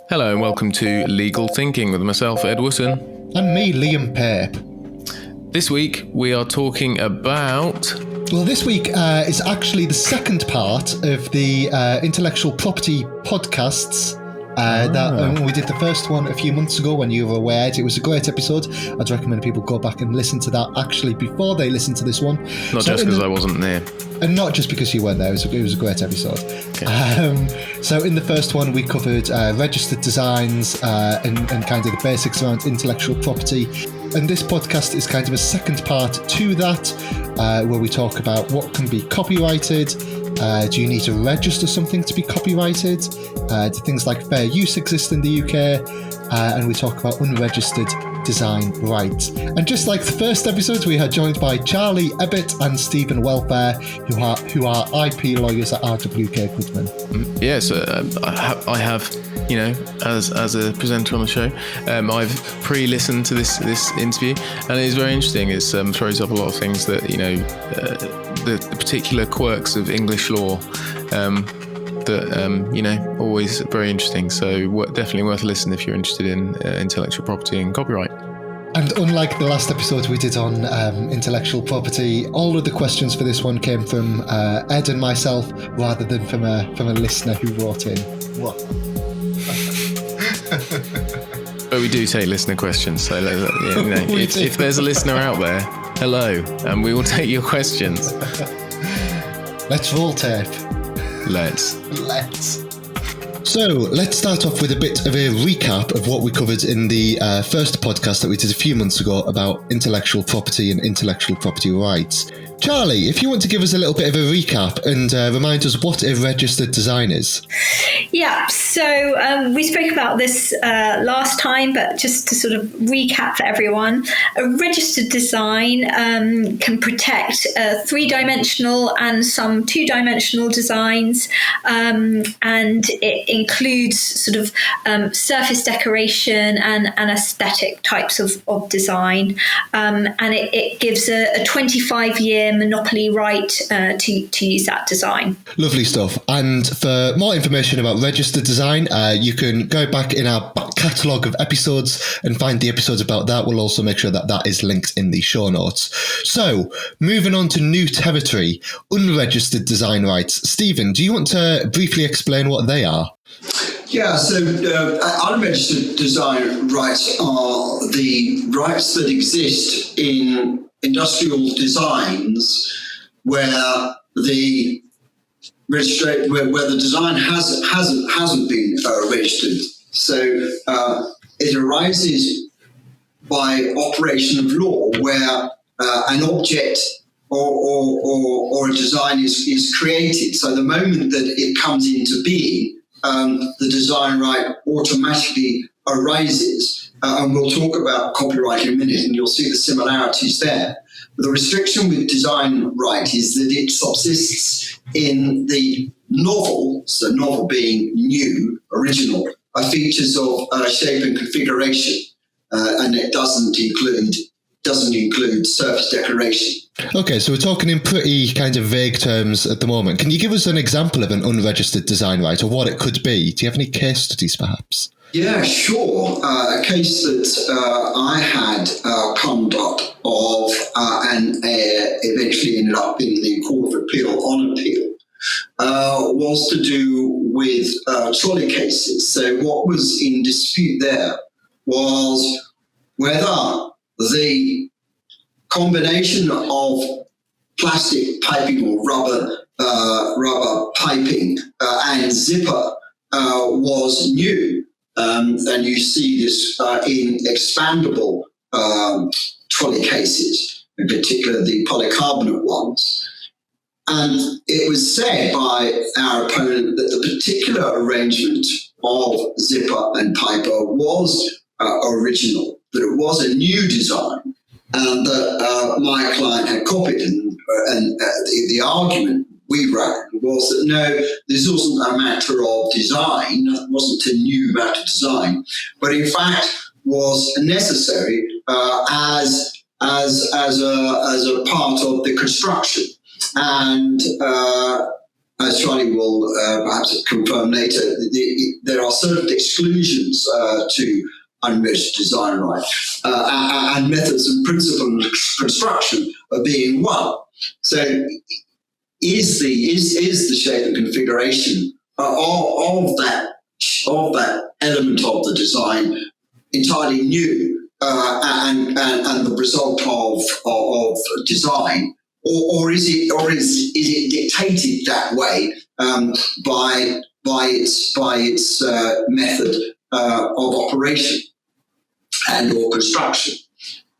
Hello and welcome to Legal Thinking with myself, Ed Wootton. And me, Liam Pape. This week we are talking about... Well, this week is actually the second part of the intellectual property podcasts. We did the first one a few months ago when you were aware. It was a great episode. I'd recommend people go back and listen to that actually before they listen to this one. Not just because I wasn't there. And not just because you weren't there. It was a great episode. Okay. So in the first one, we covered registered designs and kind of the basics around intellectual property. And this podcast is kind of a second part to that, where we talk about what can be copyrighted. Do you need to register something to be copyrighted? Do things like fair use exist in the UK? And we talk about unregistered design rights. And just like the first episode, we are joined by Charley, Ebbutt and Stephen Welfare, who are IP lawyers at RWK Goodman. Yes, I have, you know, as a presenter on the show, I've pre-listened to this interview, and it is very interesting. It throws up a lot of things that, you know, the particular quirks of English law that, you know, always very interesting. So definitely worth a listen if you're interested in intellectual property and copyright. And unlike the last episode we did on intellectual property, all of the questions for this one came from Ed and myself rather than from a listener who wrote in. What? But we do take listener questions, so you know, if there's a listener out there, hello, and we will take your questions. Let's roll tape. Let's. So let's start off with a bit of a recap of what we covered in the first podcast that we did a few months ago about intellectual property and intellectual property rights. Charley, if you want to give us a little bit of a recap and remind us what a registered design is. Yeah, so we spoke about this last time, but just to sort of recap for everyone, a registered design can protect three-dimensional and some two-dimensional designs, and it includes sort of surface decation and aesthetic types of design, and it gives a 25-year monopoly right to use that design. Lovely stuff. And for more information about registered design, you can go back in our back catalogue of episodes and find the episodes about that. We'll also make sure that is linked in the show notes. So, moving on to new territory, unregistered design rights. Stephen, do you want to briefly explain what they are? Yeah, so unregistered design rights are the rights that exist in industrial designs where the design hasn't been registered. So it arises by operation of law where an object or a design is created. So the moment that it comes into being, the design right automatically arises. And we'll talk about copyright in a minute, and you'll see the similarities there. The restriction with design right is that it subsists in the novel, so novel being new, original, features of shape and configuration, and it doesn't include surface decoration. Okay, so we're talking in pretty kind of vague terms at the moment. Can you give us an example of an unregistered design right, or what it could be? Do you have any case studies, perhaps? Yeah, sure. A case that I had conduct of and eventually ended up in the Court of Appeal on appeal was to do with trolley cases. So what was in dispute there was whether the combination of plastic piping or rubber piping and zipper was new. And you see this in expandable trolley cases, in particular the polycarbonate ones. And it was said by our opponent that the particular arrangement of zipper and piper was original, that it was a new design, and that my client had copied. And the argument we ran was that no, this wasn't a matter of design, it wasn't a new matter of design, but in fact was necessary as a part of the construction. And as Charley will perhaps confirm later, there are certain exclusions to unregistered design right, and methods and principles of construction are being one. So, is the shape and configuration of that element of the design entirely new and the result of design, or is it dictated that way by its method of operation and or construction?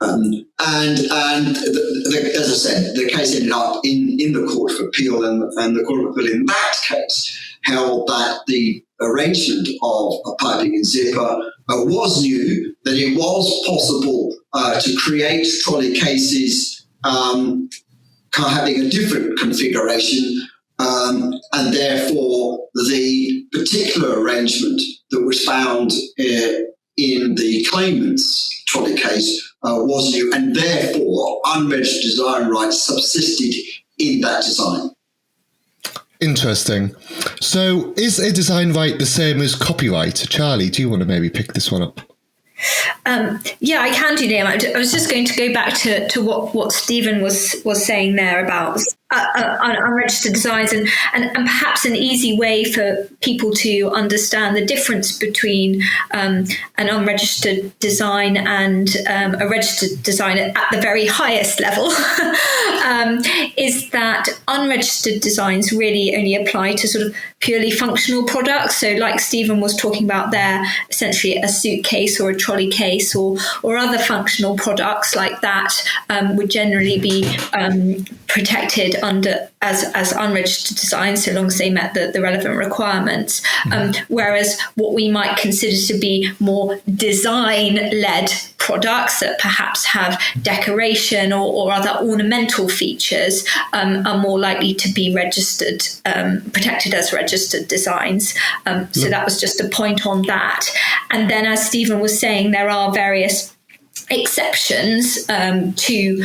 And as I said, the case ended up in the Court of Appeal, and the Court of Appeal in that case held that the arrangement of a piping and zipper was new, that it was possible to create trolley cases having a different configuration, and therefore the particular arrangement that was found in the claimant's trolley case was new, and therefore unregistered design rights subsisted in that design. Interesting. So is a design right the same as copyright? Charley, do you want to maybe pick this one up? Yeah, I can do, Liam. I was just going to go back to what Stephen was saying there about unregistered designs, and perhaps an easy way for people to understand the difference between an unregistered design and a registered design at the very highest level is that unregistered designs really only apply to sort of purely functional products. So like Stephen was talking about there, essentially a suitcase or a trolley case or other functional products like that would generally be protected under as unregistered designs, so long as they met the relevant requirements. Whereas what we might consider to be more design-led products that perhaps have decoration or other ornamental features are more likely to be registered, protected as registered designs. So that was just a point on that. And then, as Stephen was saying, there are various exceptions to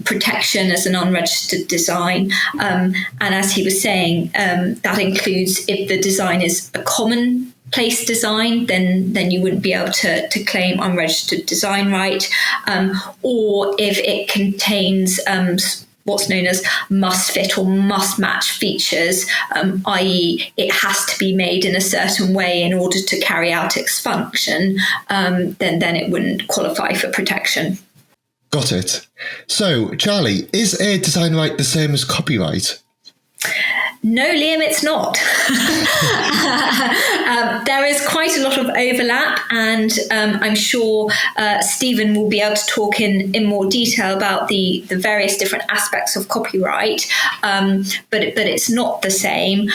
protection as an unregistered design. And as he was saying, that includes if the design is a commonplace design, then you wouldn't be able to claim unregistered design right, or if it contains what's known as must fit or must match features, i.e. it has to be made in a certain way in order to carry out its function, then it wouldn't qualify for protection. Got it. So, Charley, is a design right the same as copyright? No, Liam, it's not. There is quite a lot of overlap, and I'm sure Stephen will be able to talk in more detail about the various different aspects of copyright, but it's not the same,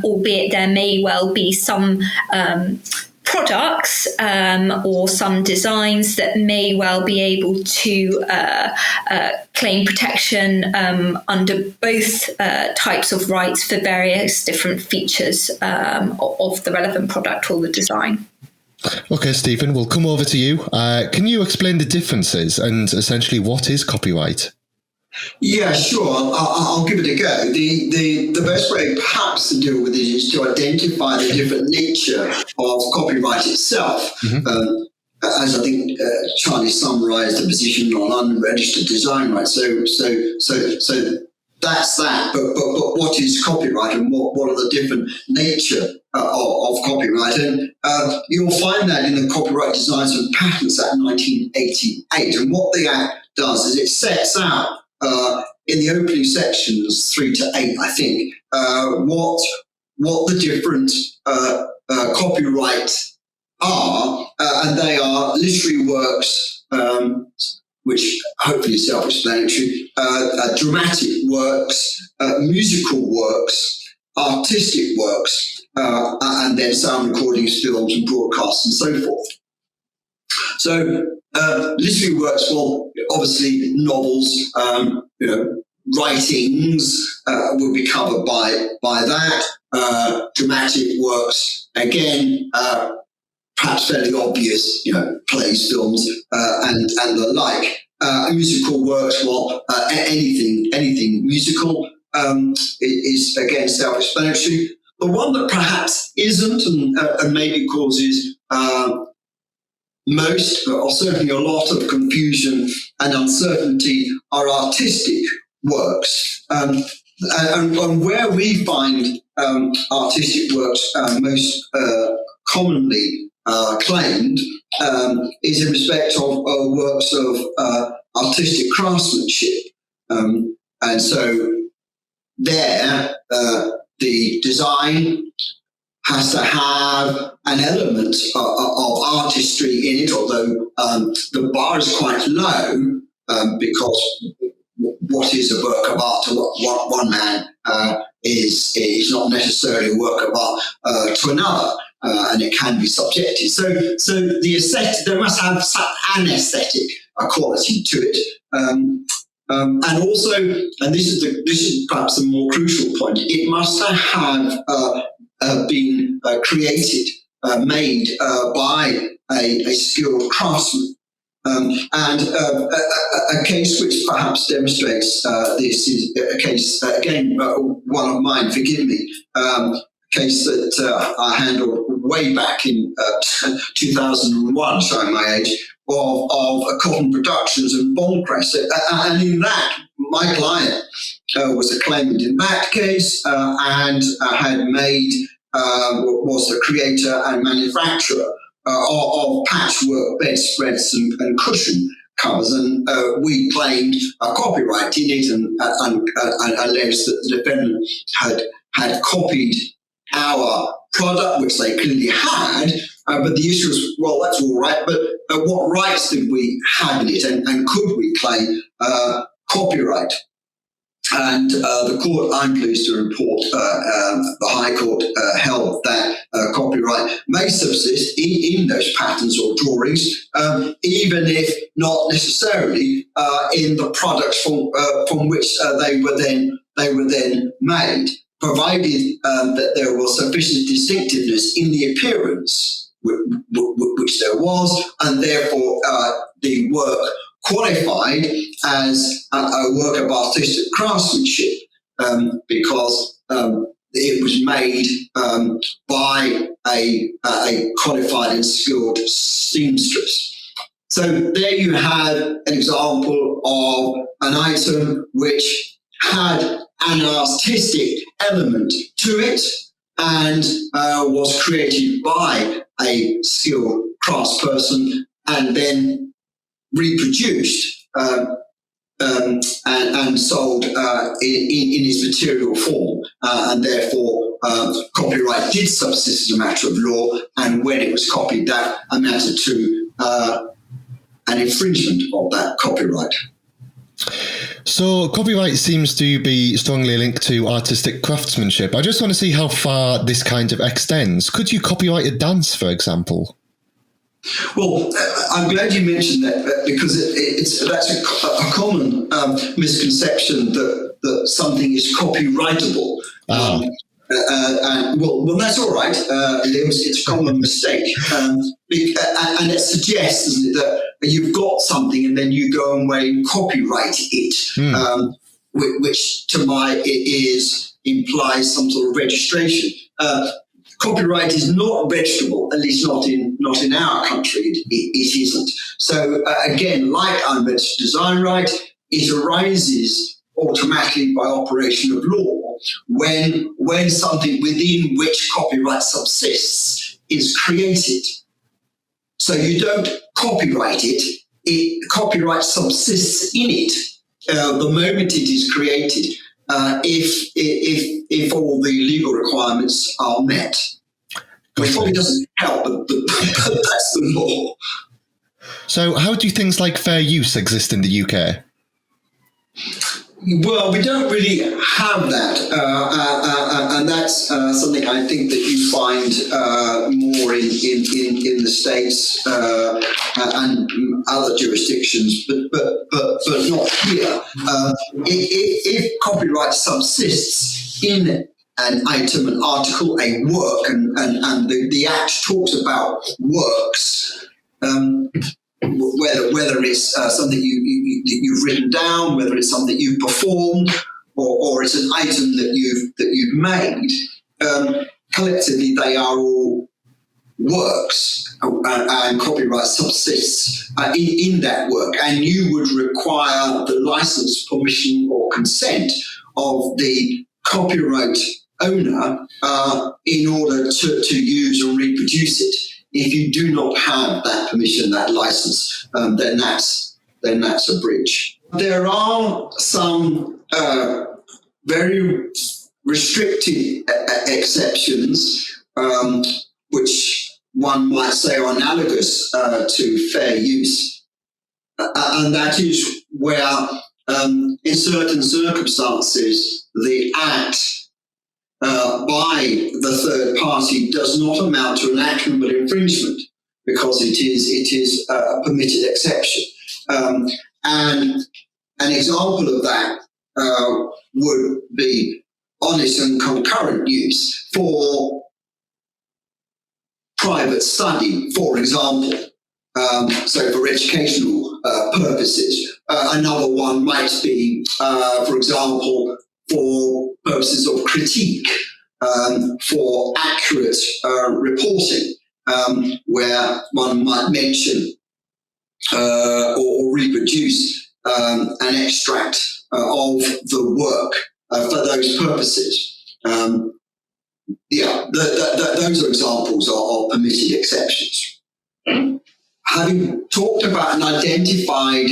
albeit there may well be some products or some designs that may well be able to claim protection under both types of rights for various different features of the relevant product or the design. Okay, Stephen, we'll come over to you. Can you explain the differences and essentially what is copyright? Yeah, sure. I'll give it a go. The best way perhaps to deal with it is to identify the different nature of copyright itself. As I think Charley summarised the position on unregistered design rights. So that's that. But what is copyright, and what are the different nature of copyright? And you'll find that in the Copyright Designs and Patents Act 1988. And what the Act does is it sets out in the opening sections 3 to 8, I think, what the different copyrights are, and they are literary works, which hopefully is self-explanatory, dramatic works, musical works, artistic works, and then sound recordings, films, and broadcasts, and so forth. So literary works, well, obviously novels, writings would be covered by that. Dramatic works, again, perhaps fairly obvious, plays, films, and the like. Musical works, well, anything musical, is again self-explanatory. The one that perhaps isn't and maybe causes most, or certainly a lot of confusion and uncertainty are artistic works. And where we find artistic works most commonly claimed is in respect of works of artistic craftsmanship. And so there, the design has to have an element of artistry in it, although the bar is quite low, because what is a work of art to one man is not necessarily a work of art to another, and it can be subjective. So the aesthetic, there must have an aesthetic quality to it. And also, and this is perhaps a more crucial point, it must have been created, made by a skilled craftsman. And a case which perhaps demonstrates this is a case, again, one of mine, forgive me, a case that I handled way back in 2001, showing my age, of Cotton Productions and Bondcrest. And in that, my client was a claimant in that case and had made, was the creator and manufacturer of patchwork bedspreads and cushion covers, and we claimed a copyright in it and alleged that the defendant had copied our product, which they clearly had, but the issue was, well, that's all right, but what rights did we have in it, and could we claim copyright? And the court, I'm pleased to report, the High Court held that copyright may subsist in those patterns or drawings, even if not necessarily in the products from which they were then made, provided that there was sufficient distinctiveness in the appearance, which there was, and therefore the work qualified as a work of artistic craftsmanship because it was made by a qualified and skilled seamstress. So there you have an example of an item which had an artistic element to it and was created by a skilled craftsperson and then reproduced and sold in its material form, and therefore copyright did subsist as a matter of law, and when it was copied, that amounted to an infringement of that copyright. So copyright seems to be strongly linked to artistic craftsmanship. I just want to see how far this kind of extends. Could you copyright a dance, for example? Well, I'm glad you mentioned that because that's a common misconception that something is copyrightable. Well, that's all right. It's a common mistake, and it suggests, doesn't it, that you've got something and then you go away and copyright it, which to my ears implies some sort of registration. Copyright is not registrable, at least not in our country. It isn't. So again, like unregistered design right, it arises automatically by operation of law when something within which copyright subsists is created. So you don't copyright it; copyright subsists in it the moment it is created. If all the legal requirements are met, which probably doesn't help, but that's the law. So how do things like fair use exist in the UK? Well, we don't really have that, and that's something I think that you find more in the States and other jurisdictions, but not here. If copyright subsists in an item, an article, a work, and the Act talks about works. Whether it's something you've written down, whether it's something you've performed, or it's an item that you've made, collectively they are all works, and copyright subsists in that work, and you would require the license, permission, or consent of the copyright owner in order to use and reproduce it. If you do not have that permission, that license, then that's a breach. There are some very restricted exceptions, which one might say are analogous to fair use, and that is where, in certain circumstances, the act by the third party does not amount to an actionable infringement because it is a permitted exception. And an example of that would be honest and concurrent use for private study, for example. So for educational purposes. Another one might be, for example, for purposes of critique, for accurate reporting, where one might mention or reproduce an extract of the work for those purposes. Those are examples of permitted exceptions. Having talked about and identified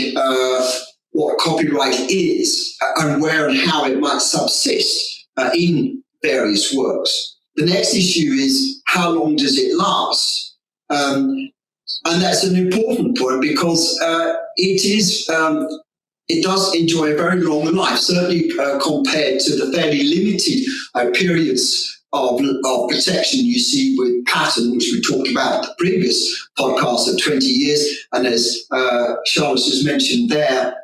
what copyright is and where and how it might subsist in various works, the next issue is how long does it last? And that's an important point because it does enjoy a very long life, certainly compared to the fairly limited periods of protection you see with patent, which we talked about in the previous podcast, of 20 years, and as Charley has mentioned there,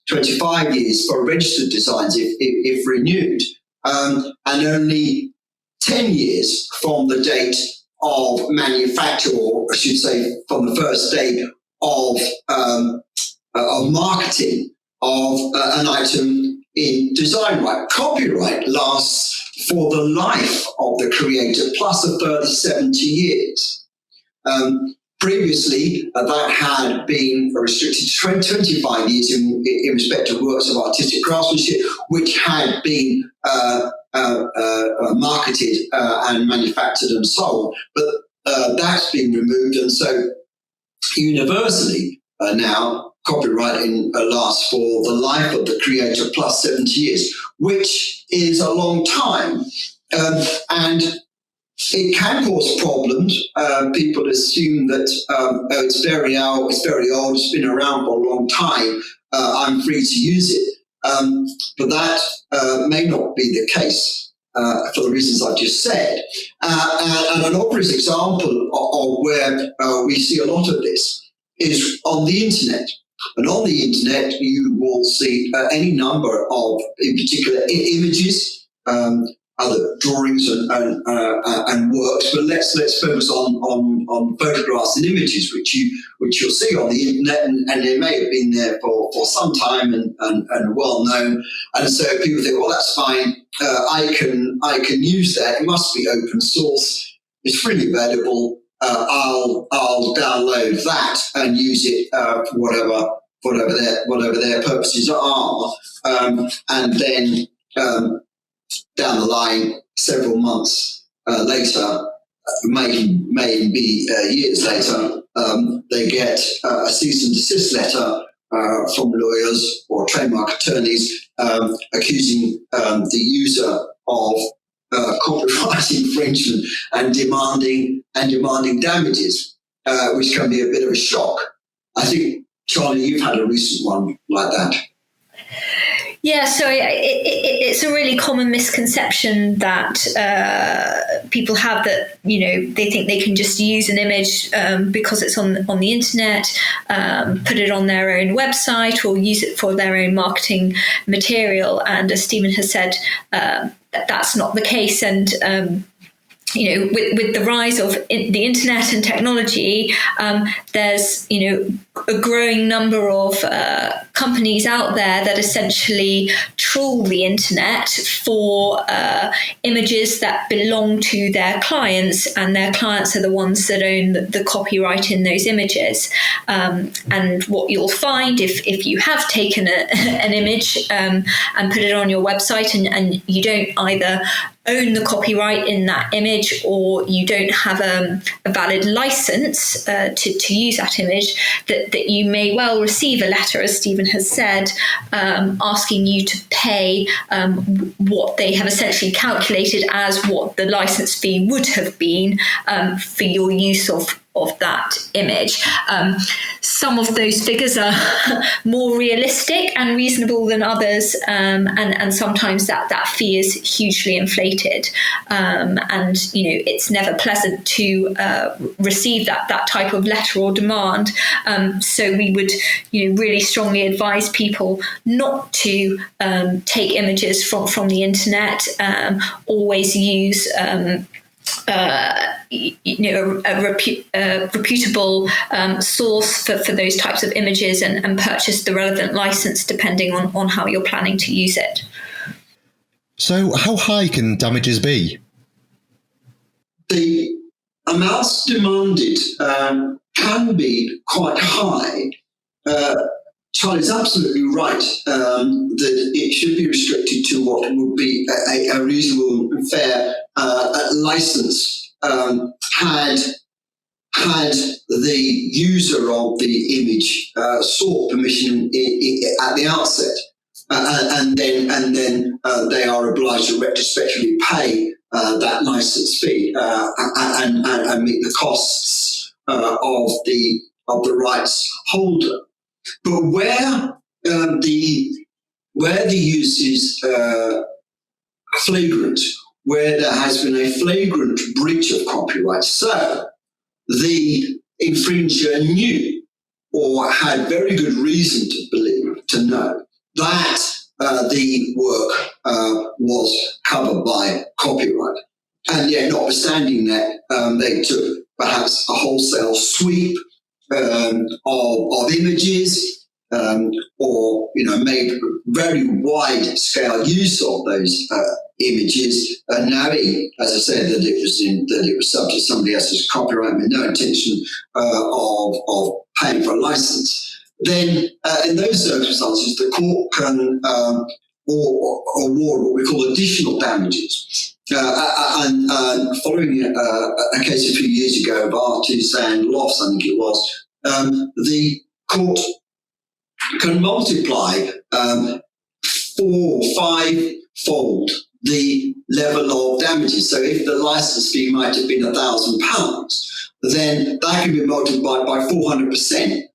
25 years for registered designs if renewed, and only 10 years from the date of manufacture, or I should say from the first day of marketing of an item in design right. Copyright lasts for the life of the creator plus a further 70 years. Previously, that had been restricted to 25 years in respect of works of artistic craftsmanship, which had been marketed and manufactured and sold. But that's been removed, and so universally now, copyright lasts for the life of the creator plus 70 years, which is a long time. And it can cause problems. People assume that it's very old, it's been around for a long time, I'm free to use it. But that may not be the case for the reasons I just said. And an obvious example of where we see a lot of this is on the internet. And on the internet, you will see any number of, in particular, images, other drawings and works. But let's focus on photographs and images, which you'll see on the internet, and they may have been there for some time and well known. And so people think, well, that's fine. I can use that. It must be open source. It's freely available. I'll download that and use it for whatever their purposes are, and then down the line, several months later, may be years later, they get a cease and desist letter from lawyers or trademark attorneys accusing the user of copyright infringement and demanding damages, which can be a bit of a shock. I think, Charley, you've had a recent one like that. Yeah, so it's a really common misconception that people have, that they think they can just use an image because it's on the internet, put it on their own website, or use it for their own marketing material. And as Stephen has said, that's not the case. And with the rise of the internet and technology, there's, a growing number of companies out there that essentially trawl the internet for images that belong to their clients, and their clients are the ones that own the copyright in those images. And what you'll find if you have taken an image and put it on your website, and you don't either own the copyright in that image, or you don't have a valid license to use that image, that you may well receive a letter, as Stephen has said, asking you to pay what they have essentially calculated as what the license fee would have been for your use of that image. Some of those figures are more realistic and reasonable than others, and sometimes that fee is hugely inflated. And it's never pleasant to receive that type of letter or demand. So we would really strongly advise people not to take images from the internet. Always use a reputable source for those types of images, and purchase the relevant license depending on how you're planning to use it. So how high can damages be? The amounts demanded can be quite high. Charley's absolutely right that it should be restricted to what would be a reasonable and fair license had the user of the image sought permission at the outset, and then they are obliged to retrospectively pay that license fee and meet the costs of the rights holder. But where the use is flagrant, where there has been a flagrant breach of copyright, so the infringer knew or had very good reason to know that the work was covered by copyright, and yet notwithstanding that, they took perhaps a wholesale sweep of images, or made very wide-scale use of those images, knowing, as I said, that it was subject to somebody else's copyright with no intention of paying for a license. Then, in those circumstances, the court can award what we call additional damages. And following a case a few years ago of Artis and Lofts, I think it was, the court can multiply 4 or 5-fold the level of damages. So if the license fee might have been £1,000, then that can be multiplied by 400%.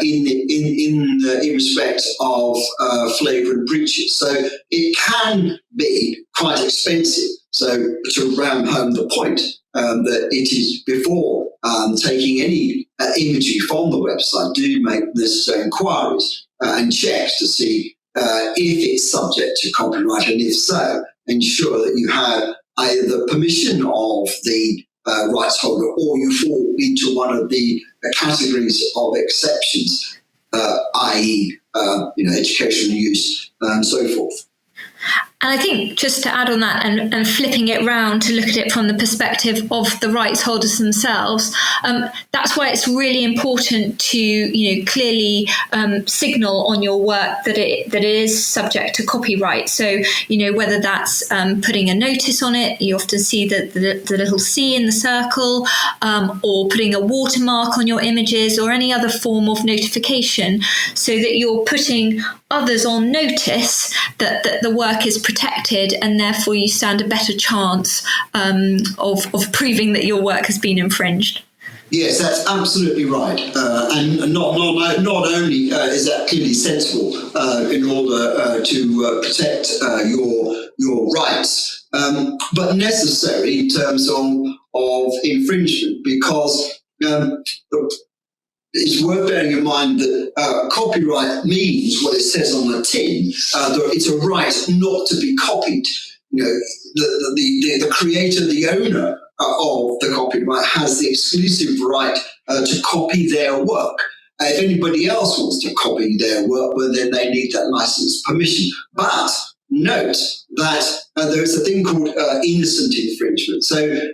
In respect of flagrant breaches. So it can be quite expensive. So to ram home the point that it is before taking any imagery from the website, do make necessary inquiries and checks to see if it's subject to copyright, and if so, ensure that you have either the permission of the rights holder, or you fall into one of the categories of exceptions, i.e., educational use and so forth. And I think just to add on that and flipping it round to look at it from the perspective of the rights holders themselves, that's why it's really important to clearly signal on your work that it is subject to copyright. So whether that's putting a notice on it, you often see the little C in the circle, or putting a watermark on your images, or any other form of notification, so that you're putting others on notice that the work is protected, and therefore you stand a better chance of proving that your work has been infringed. Yes, that's absolutely right, and not only is that clearly sensible in order to protect your rights, but necessary in terms of infringement, because it's worth bearing in mind that copyright means what it says on the tin. It's a right not to be copied. The creator, the owner of the copyright has the exclusive right to copy their work. If anybody else wants to copy their work, well, then they need that license permission. But note that there's a thing called innocent infringement. So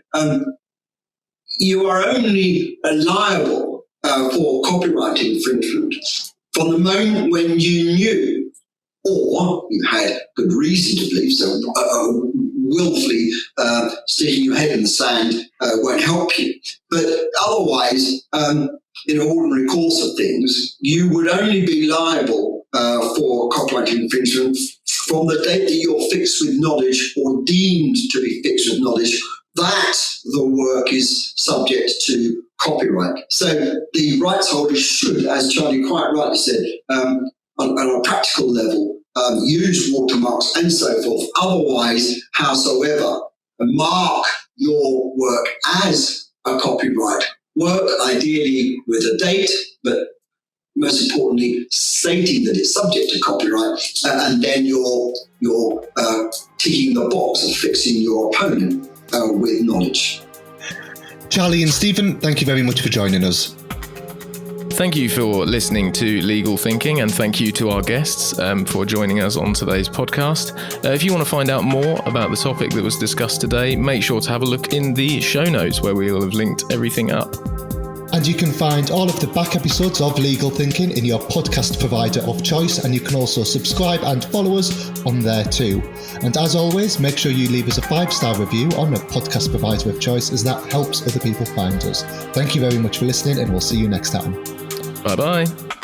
you are only liable for copyright infringement from the moment when you knew, or you had good reason to believe so, willfully sticking your head in the sand won't help you. But otherwise, in an ordinary course of things, you would only be liable for copyright infringement from the date that you're fixed with knowledge or deemed to be fixed with knowledge that the work is subject to copyright. So the rights holder should, as Charley quite rightly said, on a practical level, use watermarks and so forth. Otherwise, howsoever, mark your work as a copyright work, ideally with a date, but most importantly, stating that it's subject to copyright, and then you're ticking the box of fixing your opponent with knowledge. Charley and Stephen, thank you very much for joining us. Thank you for listening to Legal Thinking, and thank you to our guests for joining us on today's podcast. If you want to find out more about the topic that was discussed today, make sure to have a look in the show notes where we will have linked everything up. And you can find all of the back episodes of Legal Thinking in your podcast provider of choice, and you can also subscribe and follow us on there too. And as always, make sure you leave us a 5-star review on a podcast provider of choice, as that helps other people find us. Thank you very much for listening, and we'll see you next time. Bye-bye.